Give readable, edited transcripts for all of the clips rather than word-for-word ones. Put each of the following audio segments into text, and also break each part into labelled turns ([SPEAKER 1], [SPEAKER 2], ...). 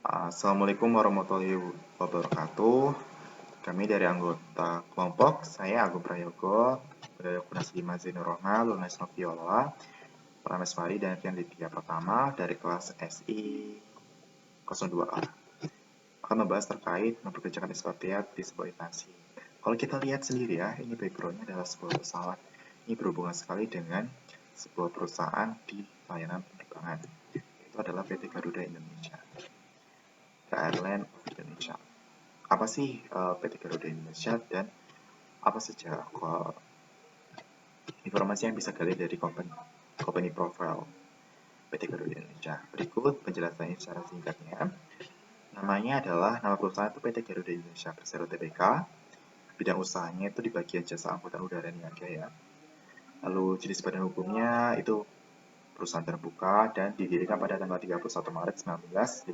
[SPEAKER 1] Assalamualaikum warahmatullahi wabarakatuh. Kami dari anggota kelompok, saya Agung Prayogo, Kunas 5 Zainur Rohma, Lunas Noviola, Prameswari, dan Fian Lidya Pratama dari kelas SI 02A. Akan membahas terkait mempekerjakan ekspatriat di sebuah instansi. Kalau kita lihat sendiri ya, ini backgroundnya adalah sebuah pesawat. Ini berhubungan sekali dengan sebuah perusahaan di layanan penerbangan. Itu adalah PT Garuda Indonesia. The Airline of Indonesia. Apa sih PT Garuda Indonesia dan apa saja informasi yang bisa gali dari company profile PT Garuda Indonesia? Berikut penjelasannya secara singkatnya. Namanya adalah, nama perusahaan itu PT Garuda Indonesia Persero Tbk. Bidang usahanya itu di bagian jasa angkutan udara niaga ya. Lalu jenis badan hukumnya itu perusahaan terbuka dan didirikan pada tanggal 31 Maret 1950.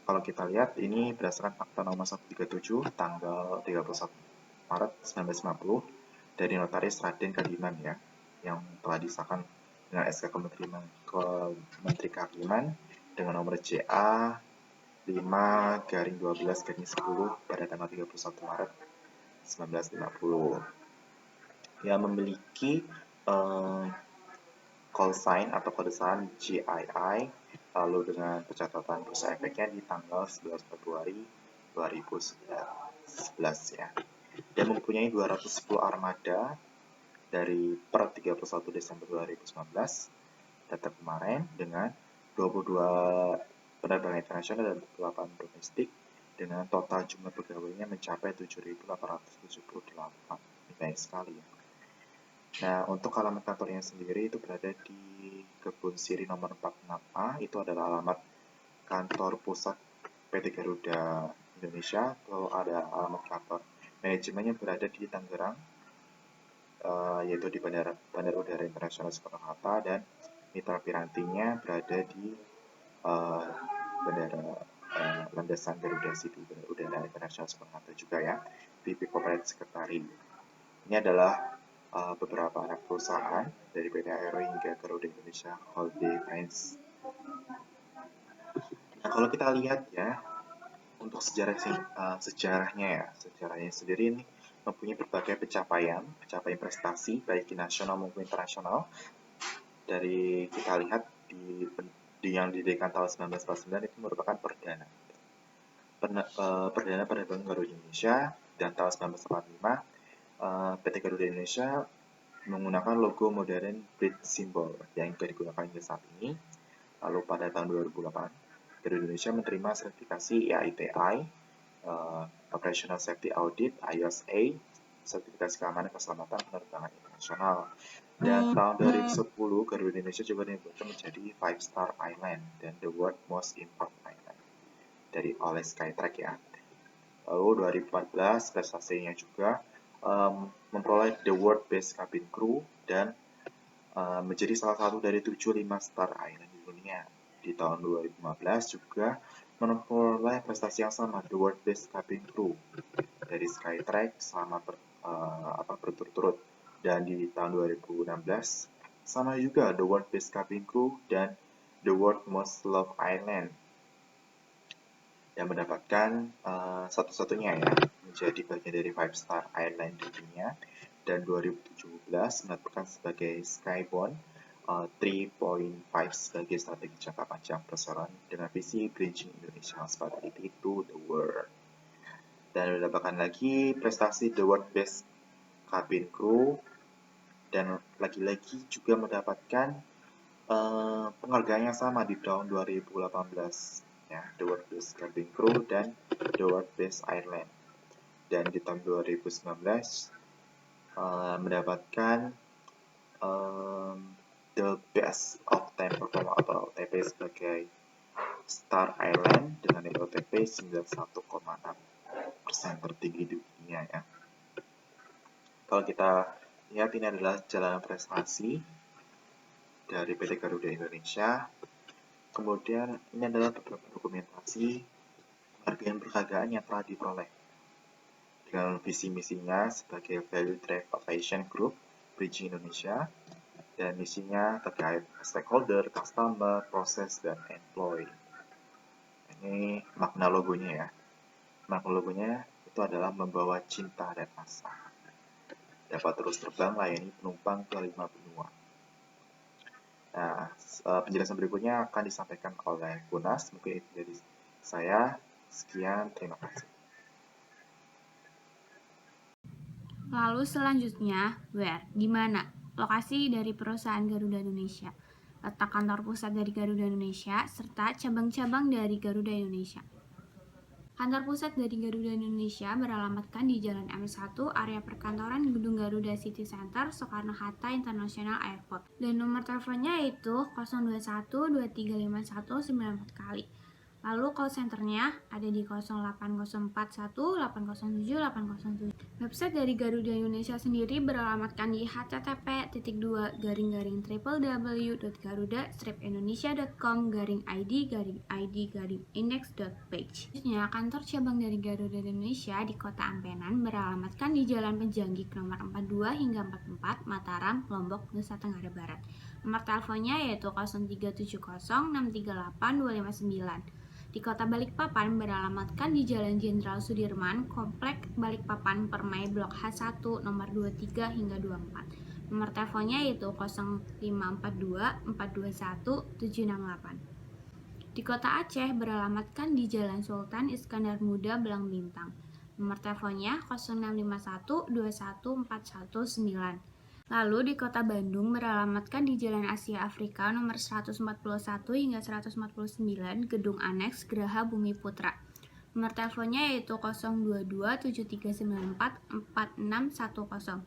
[SPEAKER 1] Kalau kita lihat ini berdasarkan Akta Nomor 137 tanggal 31 Maret 1950 dari Notaris Raden Kadiman ya, yang telah disahkan dengan SK Menteri Kehakiman dengan nomor JA 5/12/10 pada tanggal 31 Maret 1950. Yang memiliki call sign atau kode saham GII, lalu dengan pencatatan bursa efeknya di tanggal 11 Februari 2011 ya. Dan mempunyai 210 armada dari per 31 Desember 2019 data kemarin dengan 22 penerbangan internasional dan 8 domestik dengan total jumlah pegawainya mencapai 7.878. Ini banyak sekali ya. Nah, untuk alamat kantornya sendiri itu berada di Kebun Siri nomor 46A. Itu adalah alamat kantor pusat PT Garuda Indonesia. Lalu ada alamat kantor manajemennya berada di Tangerang, yaitu di Bandara Udara Internasional Soekarno-Hatta, dan mitra pirantinya berada di Bandara Landasan Garuda City Udara Internasional Soekarno-Hatta juga ya, VP Corporate Secretary. Ini adalah beberapa anak perusahaan dari PT Aero hingga Garuda Indonesia Holiday Lines. Nah, kalau kita lihat ya, untuk sejarahnya sendiri ini mempunyai berbagai pencapaian prestasi baik di nasional maupun internasional. Dari kita lihat di yang didirikan tahun 1949 itu merupakan perdana penerbangan Garuda Indonesia, dan tahun 1945 PT Garuda Indonesia menggunakan logo modern bridge symbol yang digunakan hingga saat ini. Lalu pada tahun 2008 Garuda Indonesia menerima sertifikasi IATI, Operational Safety Audit, IOSA, sertifikasi keamanan keselamatan penerbangan internasional. Dan tahun 2010 Garuda Indonesia juga dinyatakan menjadi 5-star island dan the world most important island dari oleh Skytrack ya. Lalu 2014 prestasinya juga memperoleh the world best cabin crew dan menjadi salah satu dari 7 5-star island di dunia. Di tahun 2015 juga memperoleh prestasi yang sama, the world best cabin crew dari Skytrack selama berturut-turut. Dan di tahun 2016 sama juga the world best cabin crew dan the world most loved island, yang mendapatkan satu-satunya ya menjadi bagian dari 5-star island di dunia. Dan 2017 mendapatkan sebagai Skyborne 3.5 sebagai strategi jangka panjang perseroan dengan visi bridging Indonesia Hospitality to the world. Dan mendapatkan lagi prestasi the world best cabin crew, dan lagi-lagi juga mendapatkan penghargaan yang sama di tahun 2018 ya, the world best cabin crew dan the world best island. Dan di tahun 2019 mendapatkan the best of time performer atau OTP sebagai Star Island dengan nilai OTP 91,6% tertinggi di dunia ya. Kalau kita lihat, ini adalah jalanan prestasi dari PT Garuda Indonesia. Kemudian ini adalah beberapa dokumentasi penghargaan yang telah diperoleh dengan visi misinya sebagai Value Drive Aviation Group Bridging Indonesia, dan misinya terkait stakeholder, customer, proses, dan employee. Ini makna logonya ya. Makna logonya itu adalah membawa cinta dan asa. Dapat terus terbang layani penumpang ke 5 benua. Nah, penjelasan berikutnya akan disampaikan oleh Kunas. Mungkin itu dari saya. Sekian, terima kasih.
[SPEAKER 2] Lalu selanjutnya, where, di mana? Lokasi dari perusahaan Garuda Indonesia, letak kantor pusat dari Garuda Indonesia, serta cabang-cabang dari Garuda Indonesia. Kantor pusat dari Garuda Indonesia beralamatkan di Jalan M1, area perkantoran Gedung Garuda City Center, Soekarno-Hatta International Airport. Dan nomor teleponnya yaitu 021 2351 94 kali. Lalu call centernya ada di 08041 807 807. Website dari Garuda Indonesia sendiri beralamatkan di http://www.garuda-indonesia.com/id-id-index.page. Selanjutnya, kantor cabang dari Garuda Indonesia di Kota Ampenan beralamatkan di Jalan Pejanggik nomor 42 hingga 44, Mataram, Lombok, Nusa Tenggara Barat. Nomor teleponnya yaitu 0370 638 259. Di Kota Balikpapan beralamatkan di Jalan Jenderal Sudirman, Komplek Balikpapan Permai Blok H1 nomor 23 hingga 24. Nomor teleponnya yaitu 0542 421 768. Di Kota Aceh beralamatkan di Jalan Sultan Iskandar Muda, Belang Bintang. Nomor teleponnya 0651 21 419. Lalu di Kota Bandung beralamatkan di Jalan Asia Afrika nomor 141 hingga 149, Gedung Aneks Geraha Bumi Putra. Nomor teleponnya yaitu 022 7394 4610.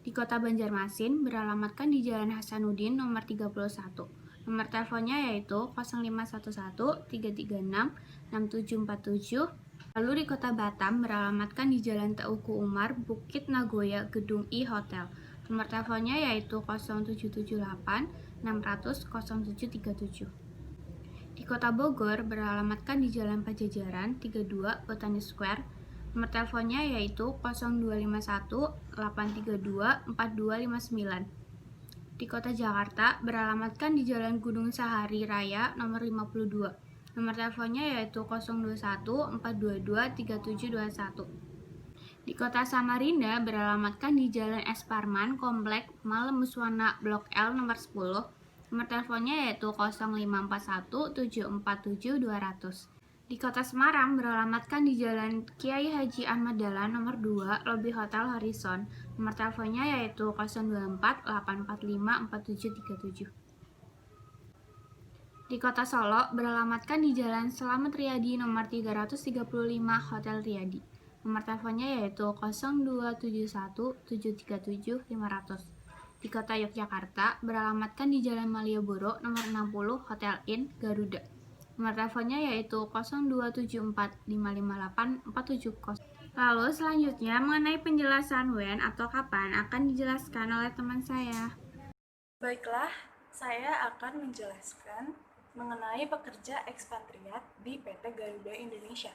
[SPEAKER 2] Di Kota Banjarmasin beralamatkan di Jalan Hasanuddin nomor 31. Nomor teleponnya yaitu 0511 336 6747. Lalu di Kota Batam beralamatkan di Jalan Teuku Umar, Bukit Nagoya, Gedung I Hotel. Nomor teleponnya yaitu 0778 600 0737. Di Kota Bogor beralamatkan di Jalan Pajajaran 32 Botani Square. Nomor teleponnya yaitu 0251 832 4259. Di Kota Jakarta beralamatkan di Jalan Gunung Sahari Raya nomor 52. Nomor teleponnya yaitu 021 422 3721. Di Kota Samarinda beralamatkan di Jalan Es Parman, Komplek Mall Muswana Blok L nomor 10. Nomor teleponnya yaitu 0541 747 200. Di Kota Semarang beralamatkan di Jalan Kiai Haji Ahmad Dahlan nomor 2, Lobi Hotel Horizon. Nomor teleponnya yaitu 024 845 4737. Di Kota Solo beralamatkan di Jalan Selamat Riyadi nomor 335 Hotel Riyadi. Nomor teleponnya yaitu 0271 737 500. Di Kota Yogyakarta beralamatkan di Jalan Malioboro nomor 60 Hotel Inn Garuda. Nomor teleponnya yaitu 0274 558 470. Lalu selanjutnya mengenai penjelasan when atau kapan akan dijelaskan oleh teman saya.
[SPEAKER 3] Baiklah, saya akan menjelaskan mengenai pekerja ekspatriat di PT Garuda Indonesia.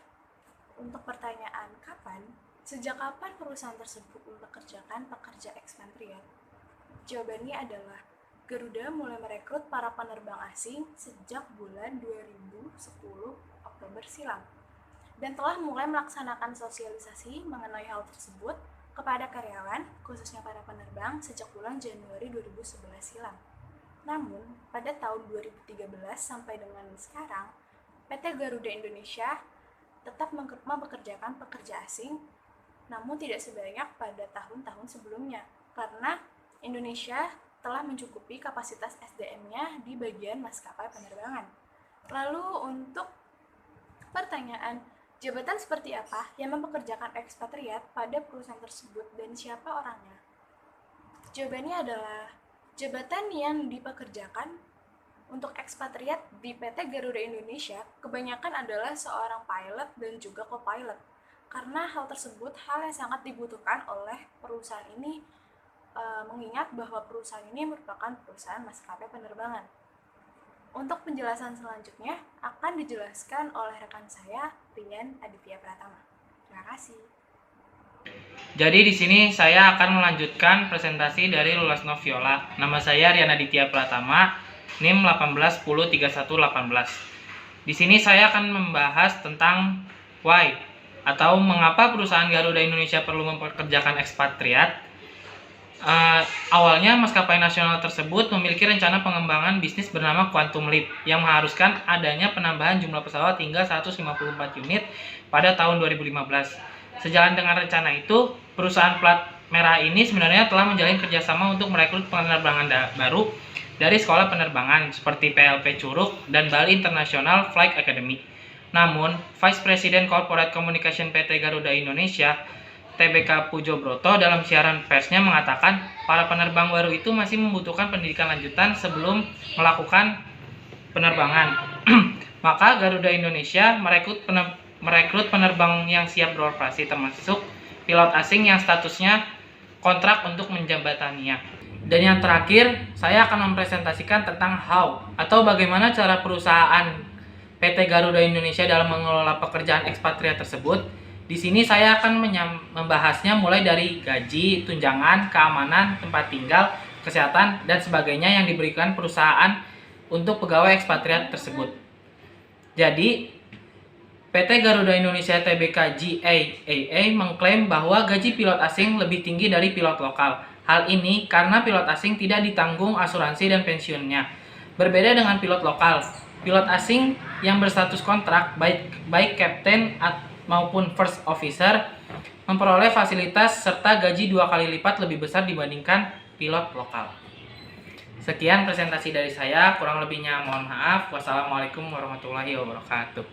[SPEAKER 3] Untuk pertanyaan kapan, sejak kapan perusahaan tersebut mempekerjakan pekerja ekspatriat? Jawabannya adalah Garuda mulai merekrut para penerbang asing sejak bulan 2010 Oktober silam dan telah mulai melaksanakan sosialisasi mengenai hal tersebut kepada karyawan, khususnya para penerbang, sejak bulan Januari 2011 silam. Namun, pada tahun 2013 sampai dengan sekarang, PT Garuda Indonesia tetap mempekerjakan pekerja asing, namun tidak sebanyak pada tahun-tahun sebelumnya, karena Indonesia telah mencukupi kapasitas SDM-nya di bagian maskapai penerbangan. Lalu untuk pertanyaan, jabatan seperti apa yang mempekerjakan ekspatriat pada perusahaan tersebut dan siapa orangnya? Jawabannya adalah jabatan yang dipekerjakan untuk ekspatriat di PT Garuda Indonesia kebanyakan adalah seorang pilot dan juga co-pilot. Karena hal tersebut hal yang sangat dibutuhkan oleh perusahaan ini, mengingat bahwa perusahaan ini merupakan perusahaan maskapai penerbangan. Untuk penjelasan selanjutnya akan dijelaskan oleh rekan saya, Rian Aditya Pratama. Terima kasih.
[SPEAKER 4] Jadi di sini saya akan melanjutkan presentasi dari Lulas Noviola. Nama saya Rian Aditya Pratama, NIM 18103118. Di sini saya akan membahas tentang why atau mengapa perusahaan Garuda Indonesia perlu mempekerjakan ekspatriat. Awalnya maskapai nasional tersebut memiliki rencana pengembangan bisnis bernama Quantum Leap yang mengharuskan adanya penambahan jumlah pesawat hingga 154 unit pada tahun 2015. Sejalan dengan rencana itu, perusahaan plat merah ini sebenarnya telah menjalin kerjasama untuk merekrut penerbangan baru dari sekolah penerbangan seperti PLP Curug dan Bali International Flight Academy. Namun, Vice President Corporate Communication PT Garuda Indonesia, TBK Pujo Broto, dalam siaran persnya mengatakan para penerbang baru itu masih membutuhkan pendidikan lanjutan sebelum melakukan penerbangan. Maka Garuda Indonesia merekrut penerbang yang siap beroperasi, termasuk pilot asing yang statusnya kontrak untuk menjembataninya. Dan yang terakhir, saya akan mempresentasikan tentang how atau bagaimana cara perusahaan PT Garuda Indonesia dalam mengelola pekerjaan ekspatriat tersebut. Di sini saya akan membahasnya mulai dari gaji, tunjangan, keamanan, tempat tinggal, kesehatan, dan sebagainya yang diberikan perusahaan untuk pegawai ekspatriat tersebut. Jadi, PT Garuda Indonesia Tbk GAAA mengklaim bahwa gaji pilot asing lebih tinggi dari pilot lokal. Hal ini karena pilot asing tidak ditanggung asuransi dan pensiunnya. Berbeda dengan pilot lokal, pilot asing yang berstatus kontrak baik kapten maupun first officer memperoleh fasilitas serta gaji 2 kali lipat lebih besar dibandingkan pilot lokal. Sekian presentasi dari saya, kurang lebihnya mohon maaf. Wassalamualaikum warahmatullahi wabarakatuh.